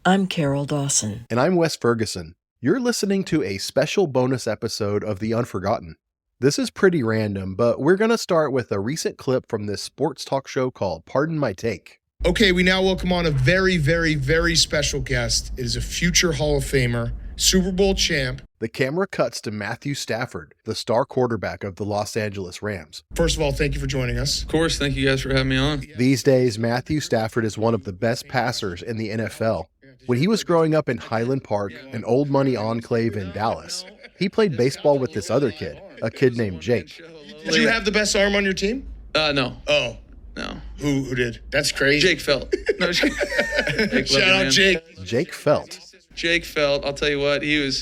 I'm Carol Dawson. And I'm Wes Ferguson. You're listening to a special bonus episode of The Unforgotten. This is pretty random, but we're going to start with a recent clip from this sports talk show called Pardon My Take. Okay, we now welcome on a very, very, very special guest. It is a future Hall of Famer, Super Bowl champ. The camera cuts to Matthew Stafford, the star quarterback of the Los Angeles Rams. First of all, thank you for joining us. Of course, thank you guys for having me on. These days, Matthew Stafford is one of the best passers in the NFL. When he was growing up in Highland Park, an old money enclave in Dallas, he played baseball with this other kid, a kid named Jake. Did you have the best arm on your team? No. Oh. No. Who did? That's crazy. Jake Feldt. No, Shout out Jake. Jake Feldt. Jake Feldt, I'll tell you what, he was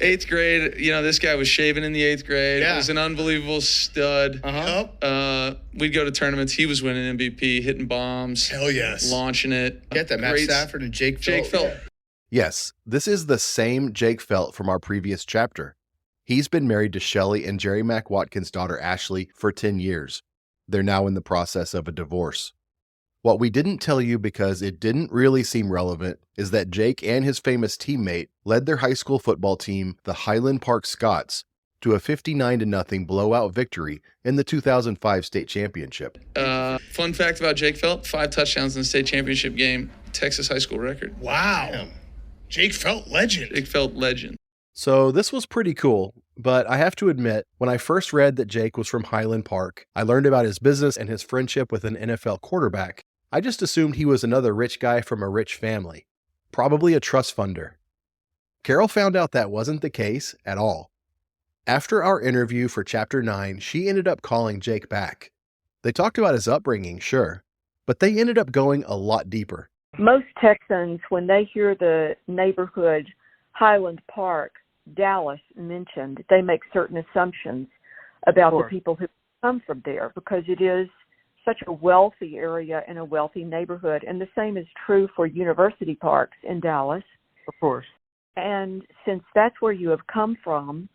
8th grade. You know, this guy was shaving in the 8th grade. Yeah. He was an unbelievable stud. We'd go to tournaments. He was winning MVP, hitting bombs. Hell yes. Launching it. Get that, Matt Stafford and Jake Feldt. Jake Feldt. Yes, this is the same Jake Feldt from our previous chapter. He's been married to Shelley and Jerry Mack Watkins' daughter Ashley for 10 years. They're now in the process of a divorce. What we didn't tell you because it didn't really seem relevant is that Jake and his famous teammate led their high school football team, the Highland Park Scots, to a 59-0 blowout victory in the 2005 state championship. Fun fact about Jake Feldt, 5 touchdowns in the state championship game, Texas high school record. Wow. Damn. Jake Feldt, legend. Jake Feldt, legend. So this was pretty cool, but I have to admit, when I first read that Jake was from Highland Park, I learned about his business and his friendship with an NFL quarterback. I just assumed he was another rich guy from a rich family, probably a trust funder. Carol found out that wasn't the case at all. After our interview for Chapter 9, she ended up calling Jake back. They talked about his upbringing, sure, but they ended up going a lot deeper. Most Texans, when they hear the neighborhood Highland Park, Dallas mentioned, they make certain assumptions about the people who come from there because it is such a wealthy area and a wealthy neighborhood. And the same is true for University Parks in Dallas. Of course. And since that's where you have come from,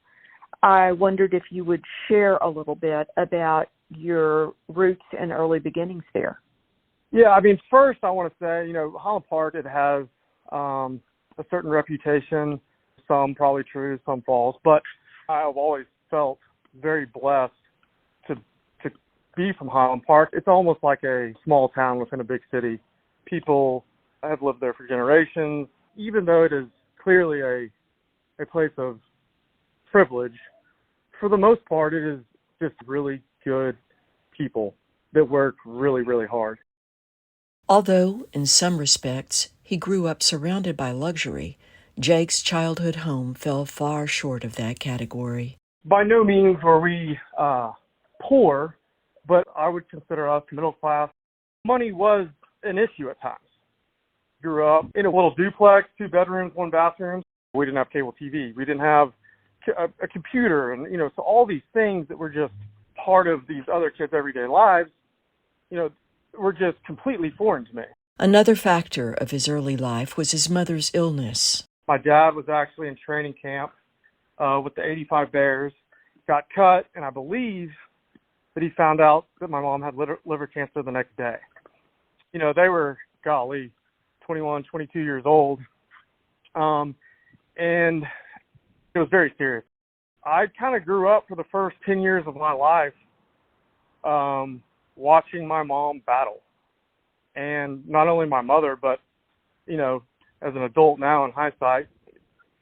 I wondered if you would share a little bit about your roots and early beginnings there. Yeah, I mean, first I want to say, Highland Park, it has a certain reputation, some probably true, some false, but I've always felt very blessed to be from Highland Park. It's almost like a small town within a big city. People have lived there for generations. Even though it is clearly a place of privilege, for the most part, it is just really good people that work really, really hard. Although, in some respects, he grew up surrounded by luxury, Jake's childhood home fell far short of that category. By no means were we poor, but I would consider us middle class. Money was an issue at times. Grew up in a little duplex, 2 bedrooms, 1 bathroom. We didn't have cable TV. We didn't have a computer, and so all these things that were just part of these other kids' everyday lives, were just completely foreign to me. Another factor of his early life was his mother's illness. My dad was actually in training camp with the 85 Bears, got cut, and I believe that he found out that my mom had liver cancer the next day. They were, 21, 22 years old, and it was very serious. I kind of grew up for the first 10 years of my life watching my mom battle. And not only my mother, but, as an adult now in hindsight,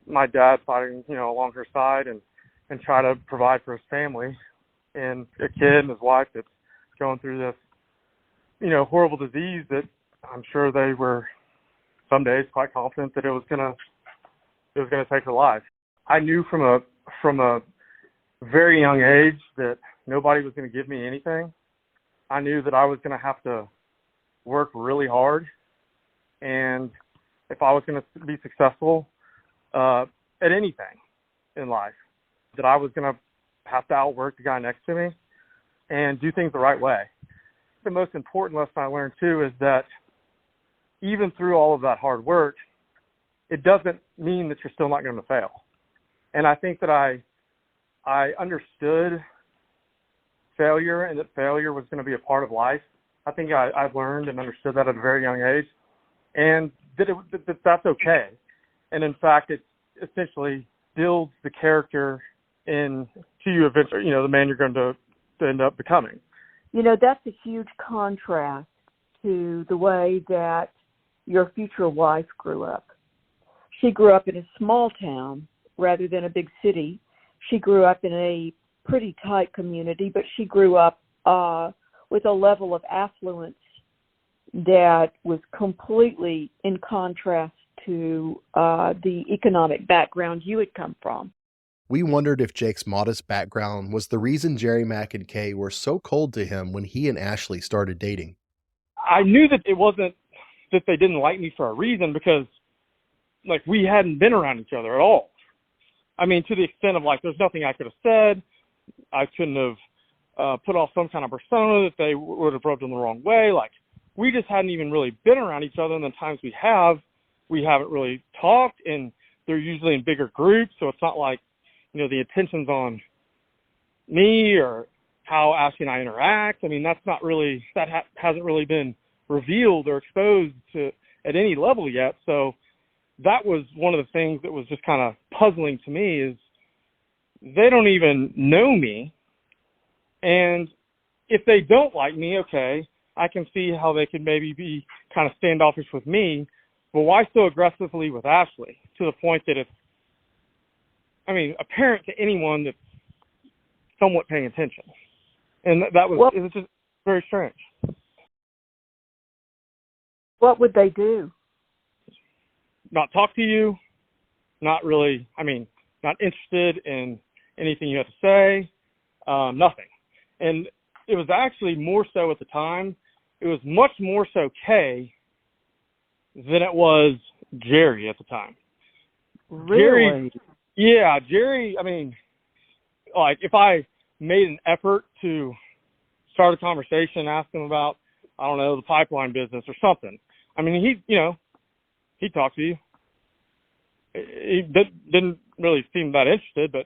my dad fighting, along her side and try to provide for his family and a kid and his wife that's going through this, horrible disease that I'm sure they were some days quite confident that it was gonna take her life. I knew from a very young age that nobody was going to give me anything. I knew that I was going to have to work really hard, and if I was going to be successful at anything in life, that I was going to have to outwork the guy next to me and do things the right way. The most important lesson I learned too is that even through all of that hard work, it doesn't mean that you're still not going to fail. And I think that I understood failure and that failure was going to be a part of life. I think I learned and understood that at a very young age. And that's okay. And in fact, it essentially builds the character into you eventually, the man you're going to end up becoming. That's a huge contrast to the way that your future wife grew up. She grew up in a small town rather than a big city. She grew up in a pretty tight community, but she grew up with a level of affluence that was completely in contrast to the economic background you had come from. We wondered if Jake's modest background was the reason Jerry Mack and Kay were so cold to him when he and Ashley started dating. I knew that it wasn't that they didn't like me for a reason, because we hadn't been around each other at all. I mean, to the extent of there's nothing I could have said. I couldn't have put off some kind of persona that they would have rubbed in the wrong way. We just hadn't even really been around each other, and the times we haven't really talked, and they're usually in bigger groups, so it's not like, the attention's on me or how Ashley and I interact. I mean, that hasn't really been revealed or exposed to at any level yet. So that was one of the things that was just kind of puzzling to me, is they don't even know me. And if they don't like me, okay, I can see how they could maybe be kind of standoffish with me, but why so aggressively with Ashley, to the point that it's, apparent to anyone that's somewhat paying attention. And it was just very strange. What would they do? Not talk to you, not really, not interested in anything you have to say, nothing. And it was actually more so at the time, it was much more so Kay than it was Jerry at the time. Really? Jerry, if I made an effort to start a conversation, ask him about, I don't know, the pipeline business or something, he'd talk to you. He didn't really seem that interested, but,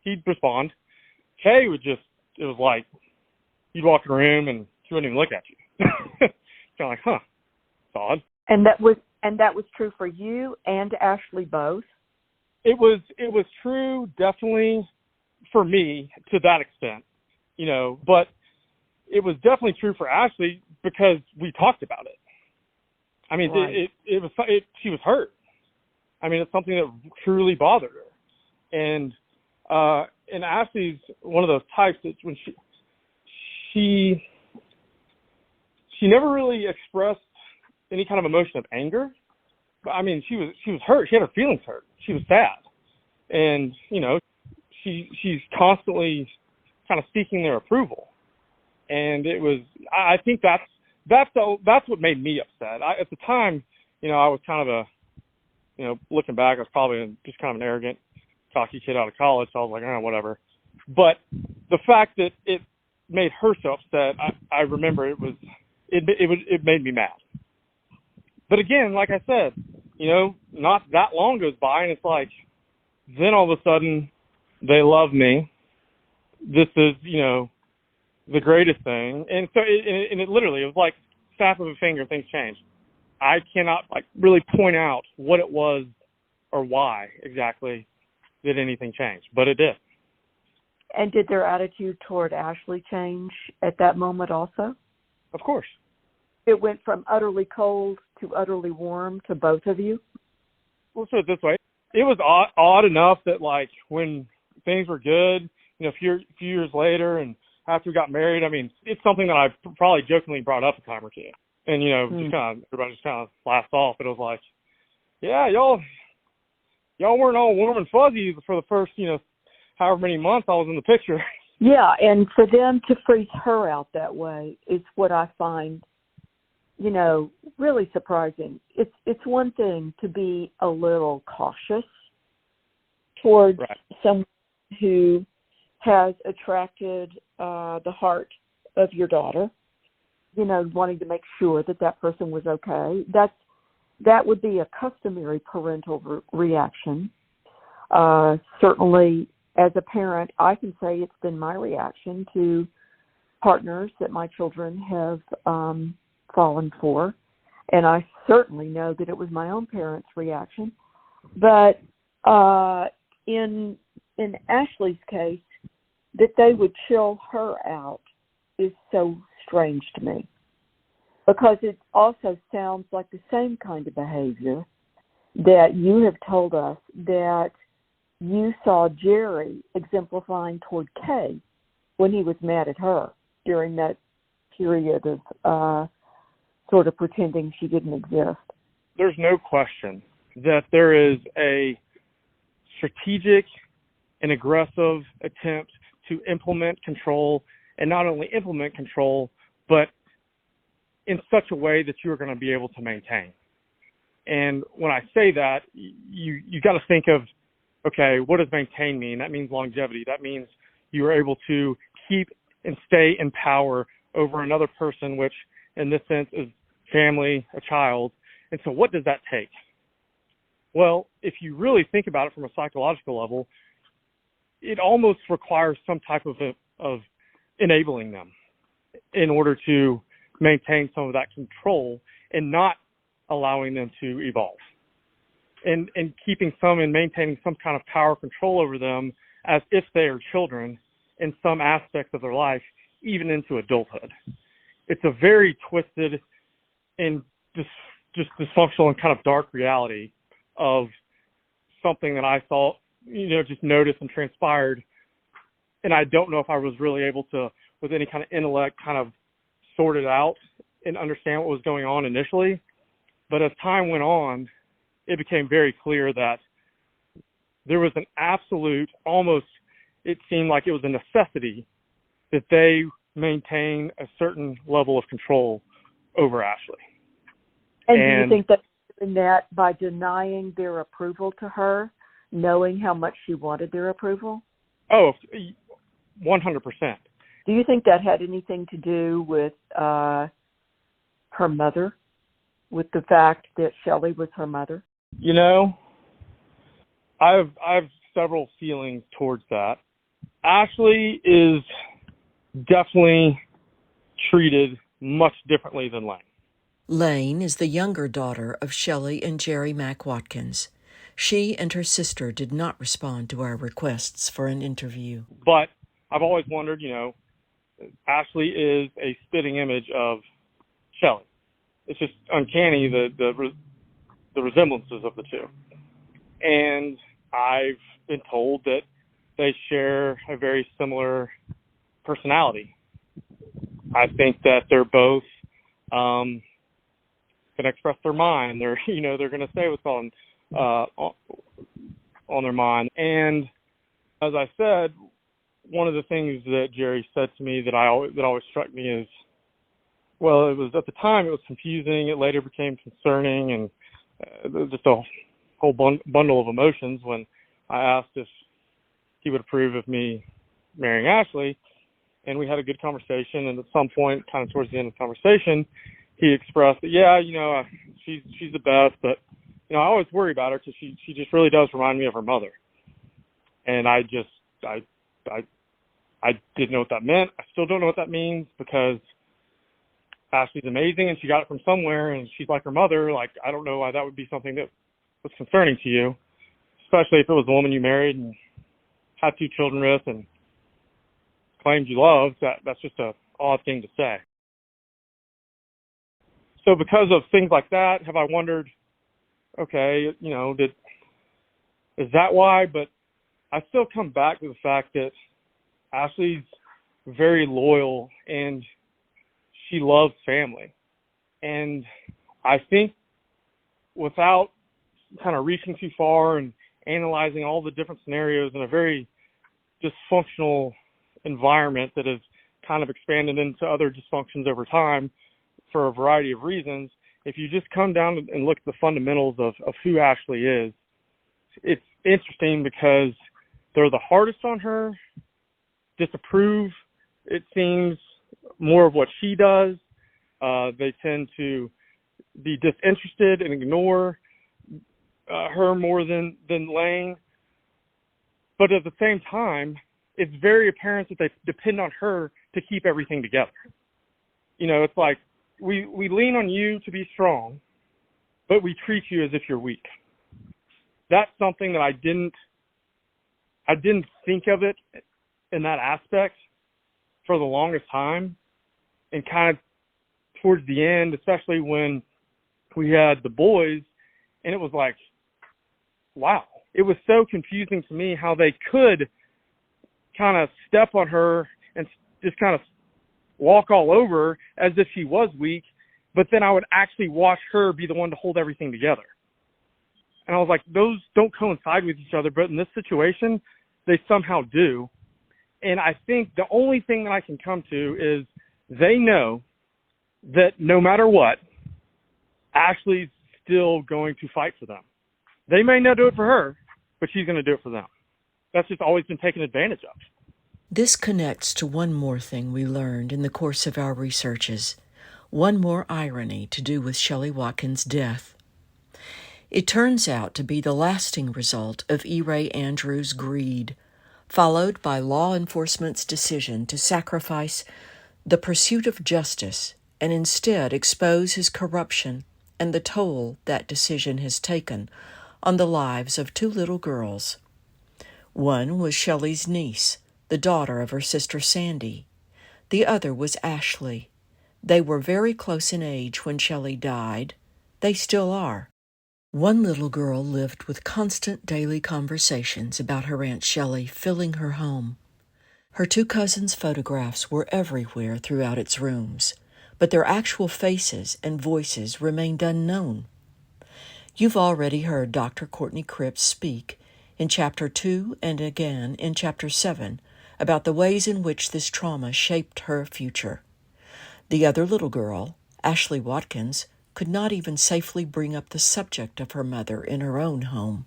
he'd respond. Kay would it was like, you'd walk in a room and she wouldn't even look at you. Kind of huh, it's odd. And that was true for you and Ashley both? It was true, definitely, for me to that extent, but it was definitely true for Ashley because we talked about it. Right. She was hurt. It's something that truly bothered her. And Ashley's one of those types that when she never really expressed any kind of emotion of anger. But she was hurt. She had her feelings hurt. She was sad. And, she's constantly kind of seeking their approval. And I think that's what made me upset. At the time, I was kind of looking back, I was probably just kind of an arrogant, cocky kid out of college. So I was like, whatever. But the fact that it made her so upset, I remember it made me mad. But again, like I said, not that long goes by, and it's like, then all of a sudden, they love me. This is, the greatest thing. And so it literally, it was like snap of a finger, things changed. I cannot really point out what it was or why exactly did anything change, but it did. And did their attitude toward Ashley change at that moment also? Of course. It went from utterly cold to utterly warm to both of you? We'll put it this way. It was odd enough that, when things were good, a few years later and after we got married, it's something that I probably jokingly brought up a time or two. And, everybody just kind of laughed off. But it was like, yeah, y'all weren't all warm and fuzzy for the first, however many months I was in the picture. Yeah, and for them to freeze her out that way is what I find, really surprising. It's one thing to be a little cautious towards someone who has attracted the heart of your daughter, wanting to make sure that person was okay. That would be a customary parental reaction. Certainly, as a parent, I can say it's been my reaction to partners that my children have fallen for. And I certainly know that it was my own parents' reaction. But in Ashley's case, that they would chill her out is so strange to me, because it also sounds like the same kind of behavior that you have told us that you saw Jerry exemplifying toward Kay when he was mad at her during that period of sort of pretending she didn't exist. There's no question that there is a strategic and aggressive attempt to implement control, and not only implement control, but in such a way that you're going to be able to maintain. And when I say that, you got to think of, okay, what does maintain mean? That means longevity. That means you are able to keep and stay in power over another person, which in this sense is family, a child. And so what does that take? Well, if you really think about it from a psychological level, it almost requires some type of enabling them in order to maintain some of that control and not allowing them to evolve. And keeping some and maintaining some kind of power control over them as if they are children in some aspects of their life, even into adulthood. It's a very twisted and just dysfunctional and kind of dark reality of something that I saw, just noticed and transpired. And I don't know if I was really able to, with any kind of intellect, kind of sort it out and understand what was going on initially. But as time went on, it became very clear that there was an absolute, almost, it seemed like it was a necessity that they maintain a certain level of control over Ashley. And do you think that doing that by denying their approval to her, knowing how much she wanted their approval? Oh, 100%. Do you think that had anything to do with her mother, with the fact that Shelley was her mother? I have several feelings towards that. Ashley is definitely treated much differently than Lane. Lane is the younger daughter of Shelley and Jerry Mack Watkins. She and her sister did not respond to our requests for an interview. But I've always wondered, Ashley is a spitting image of Shelley. It's just uncanny, the resemblances of the two. And I've been told that they share a very similar personality. I think that they're both going to express their mind. They're going to say what's on their mind. And as I said, one of the things that Jerry said to me that always struck me is, well, it was at the time it was confusing. It later became concerning, and just a whole bundle of emotions when I asked if he would approve of me marrying Ashley. And we had a good conversation. And at some point, kind of towards the end of the conversation, he expressed that, she's the best, but I always worry about her because she just really does remind me of her mother. And I didn't know what that meant. I still don't know what that means, because Ashley's amazing and she got it from somewhere and she's like her mother. Like, I don't know why that would be something that was concerning to you, especially if it was a woman you married and had 2 children with and claimed you loved. That's just an odd thing to say. So because of things like that, have I wondered, okay, is that why? But I still come back to the fact that Ashley's very loyal and she loves family. And I think without kind of reaching too far and analyzing all the different scenarios in a very dysfunctional environment that has kind of expanded into other dysfunctions over time for a variety of reasons, if you just come down and look at the fundamentals of who Ashley is, it's interesting because they're the hardest on her, disapprove, it seems, more of what she does. They tend to be disinterested and ignore her more than Lane. But at the same time, it's very apparent that they depend on her to keep everything together. It's like we lean on you to be strong, but we treat you as if you're weak. That's something that I didn't think of it in that aspect for the longest time. And kind of towards the end, especially when we had the boys, and it was like, wow. It was so confusing to me how they could kind of step on her and just kind of walk all over as if she was weak, but then I would actually watch her be the one to hold everything together. And I was like, those don't coincide with each other, but in this situation, they somehow do. And I think the only thing that I can come to is they know that no matter what, Ashley's still going to fight for them. They may not do it for her, but she's going to do it for them. That's just always been taken advantage of. This connects to one more thing we learned in the course of our researches, one more irony to do with Shelley Watkins' death. It turns out to be the lasting result of E. Ray Andrews' greed, followed by law enforcement's decision to sacrifice the pursuit of justice and instead expose his corruption and the toll that decision has taken on the lives of two little girls. One was Shelley's niece, the daughter of her sister Sandy. The other was Ashley. They were very close in age when Shelley died. They still are. One little girl lived with constant daily conversations about her Aunt Shelley filling her home. Her two cousins' photographs were everywhere throughout its rooms, but their actual faces and voices remained unknown. You've already heard Dr. Courtney Cripps speak in Chapter 2 and again in Chapter 7 about the ways in which this trauma shaped her future. The other little girl, Ashley Watkins, could not even safely bring up the subject of her mother in her own home.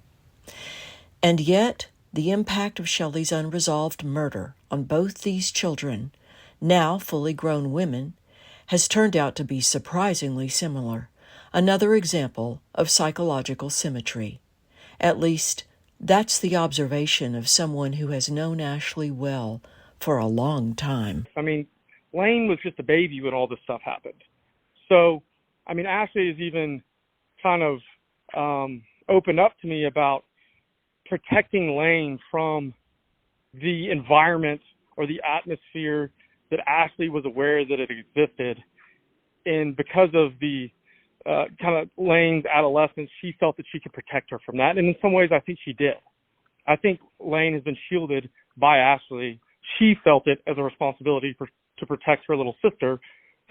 And yet, the impact of Shelley's unresolved murder on both these children, now fully grown women, has turned out to be surprisingly similar. Another example of psychological symmetry. At least, that's the observation of someone who has known Ashley well for a long time. I mean, Lane was just a baby when all this stuff happened. So, I mean, Ashley has even kind of opened up to me about protecting Lane from the environment or the atmosphere that Ashley was aware that it existed. And because of the kind of Lane's adolescence, she felt that she could protect her from that. And in some ways, I think she did. I think Lane has been shielded by Ashley. She felt it as a responsibility to protect her little sister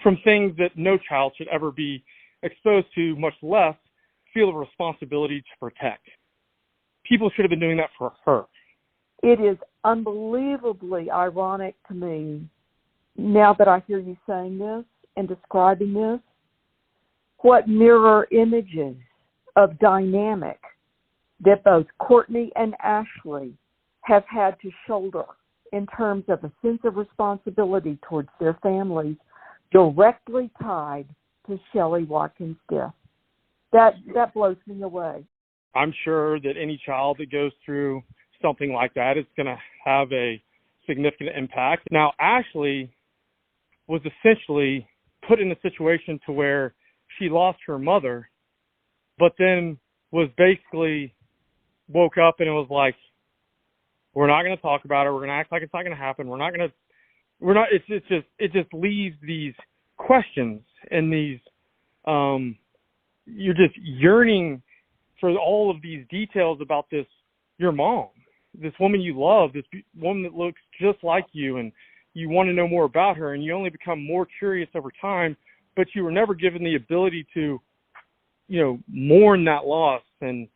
from things that no child should ever be exposed to, much less feel a responsibility to protect. People should have been doing that for her. It is unbelievably ironic to me, now that I hear you saying this and describing this, what mirror images of dynamic that both Courtney and Ashley have had to shoulder in terms of a sense of responsibility towards their families directly tied to Shelley Watkins' death. That blows me away. I'm sure that any child that goes through something like that is going to have a significant impact. Now, Ashley was essentially put in a situation to where she lost her mother, but then was basically woke up and it was like, we're not going to talk about it. We're going to act like it's not going to happen. It just leaves these questions and these, you're just yearning for all of these details about this, your mom, this woman you love, this woman that looks just like you, and you want to know more about her, and you only become more curious over time, but you were never given the ability to, mourn that loss and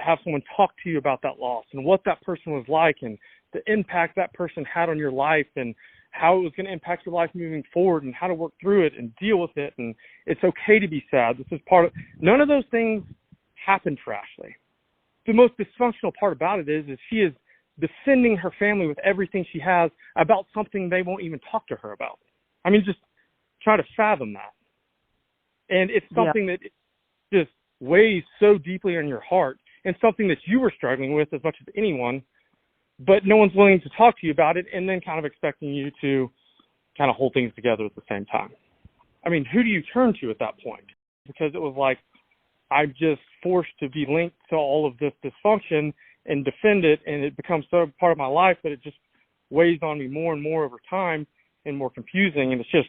have someone talk to you about that loss and what that person was like and the impact that person had on your life and how it was going to impact your life moving forward and how to work through it and deal with it. And it's okay to be sad. This is part of, none of those things happened for Ashley. The most dysfunctional part about it is she is defending her family with everything she has about something they won't even talk to her about. I mean, just try to fathom that. And it's something that just weighs so deeply on your heart and something that you were struggling with as much as anyone, but no one's willing to talk to you about it and then kind of expecting you to kind of hold things together at the same time. I mean, who do you turn to at that point? Because it was like, I'm just forced to be linked to all of this dysfunction and defend it, and it becomes so part of my life that it just weighs on me more and more over time and more confusing. And it's just,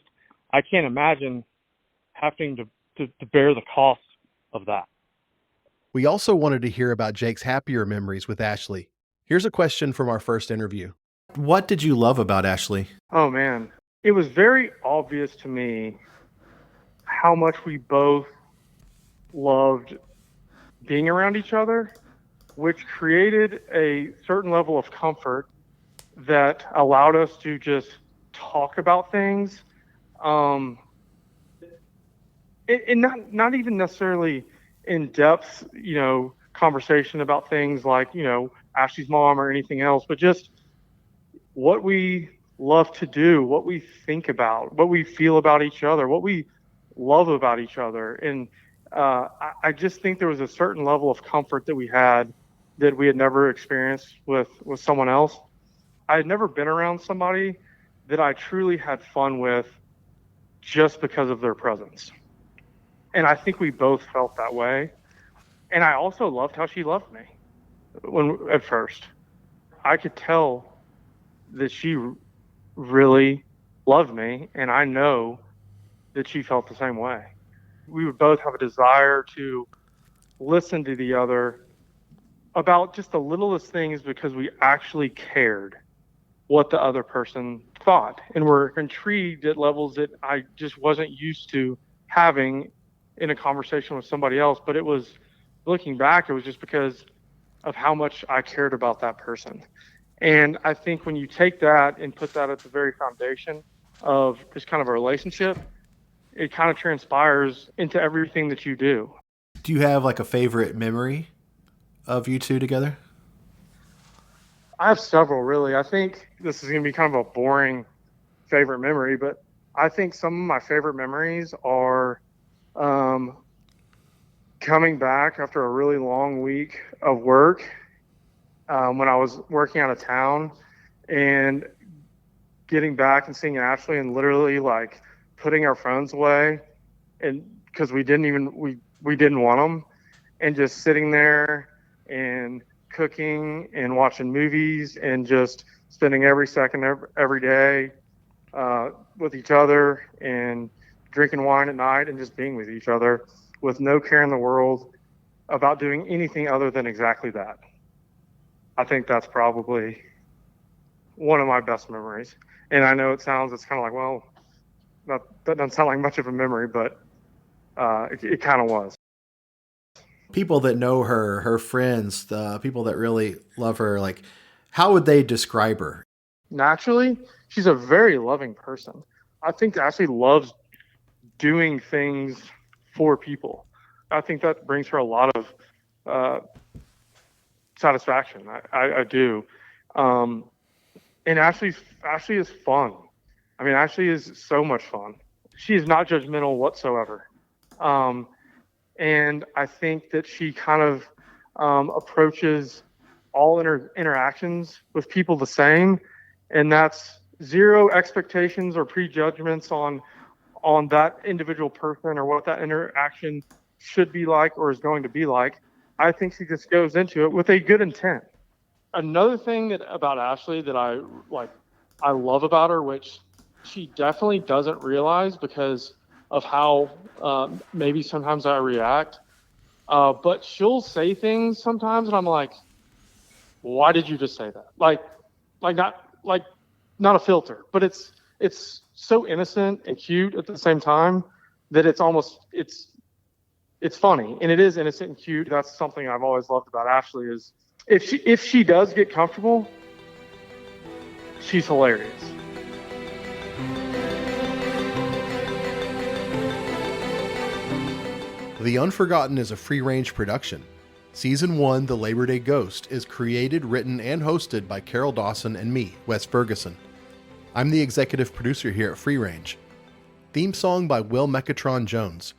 I can't imagine having to bear the cost of that. We also wanted to hear about Jake's happier memories with Ashley. Here's a question from our first interview. What did you love about Ashley? Oh, man. It was very obvious to me how much we both loved being around each other, which created a certain level of comfort that allowed us to just talk about things. And not even necessarily in depth, conversation about things like, Ashley's mom or anything else, but just what we love to do, what we think about, what we feel about each other, what we love about each other. And I just think there was a certain level of comfort that we had that we had never experienced with someone else. I had never been around somebody that I truly had fun with just because of their presence. And I think we both felt that way. And I also loved how she loved me at first. I could tell that she really loved me, and I know that she felt the same way. We would both have a desire to listen to the other about just the littlest things because we actually cared what the other person thought, and were intrigued at levels that I just wasn't used to having in a conversation with somebody else. But it was, looking back, it was just because of how much I cared about that person. And I think when you take that and put that at the very foundation of this kind of a relationship, it kind of transpires into everything that you do. Do you have like a favorite memory of you two together? I have several, really. I think this is going to be kind of a boring favorite memory, but I think some of my favorite memories are coming back after a really long week of work, when I was working out of town, and getting back and seeing Ashley and literally like putting our phones away, and because we didn't want them, and just sitting there and cooking and watching movies and just spending every second every day with each other, and drinking wine at night and just being with each other with no care in the world about doing anything other than exactly that. I think that's probably one of my best memories. And I know it's kind of like, well, that doesn't sound like much of a memory, but it kind of was. People that know her, her friends, the people that really love her, like, how would they describe her? Naturally, she's a very loving person. I think Ashley loves doing things for people. I think that brings her a lot of satisfaction. I do. And Ashley is fun. I mean, Ashley is so much fun. She is not judgmental whatsoever. And I think that she kind of approaches all interactions with people the same. And that's zero expectations or prejudgments on that individual person or what that interaction should be like or is going to be like. I think she just goes into it with a good intent. Another thing about Ashley that I love about her, which she definitely doesn't realize because of how maybe sometimes I react, but she'll say things sometimes and I'm like, why did you just say that? Not a filter, but it's so innocent and cute at the same time that it's funny, and it is innocent and cute. That's something I've always loved about Ashley, is if she does get comfortable, she's hilarious. The Unforgotten is a free-range production. Season 1, The Labor Day Ghost, is created, written, and hosted by Carol Dawson and me, Wes Ferguson. I'm the executive producer here at Free Range. Theme song by Will Mechatron Jones.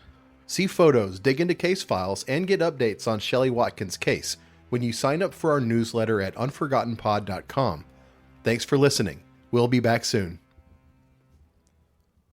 See photos, dig into case files, and get updates on Shelley Watkins' case when you sign up for our newsletter at unforgottenpod.com. Thanks for listening. We'll be back soon.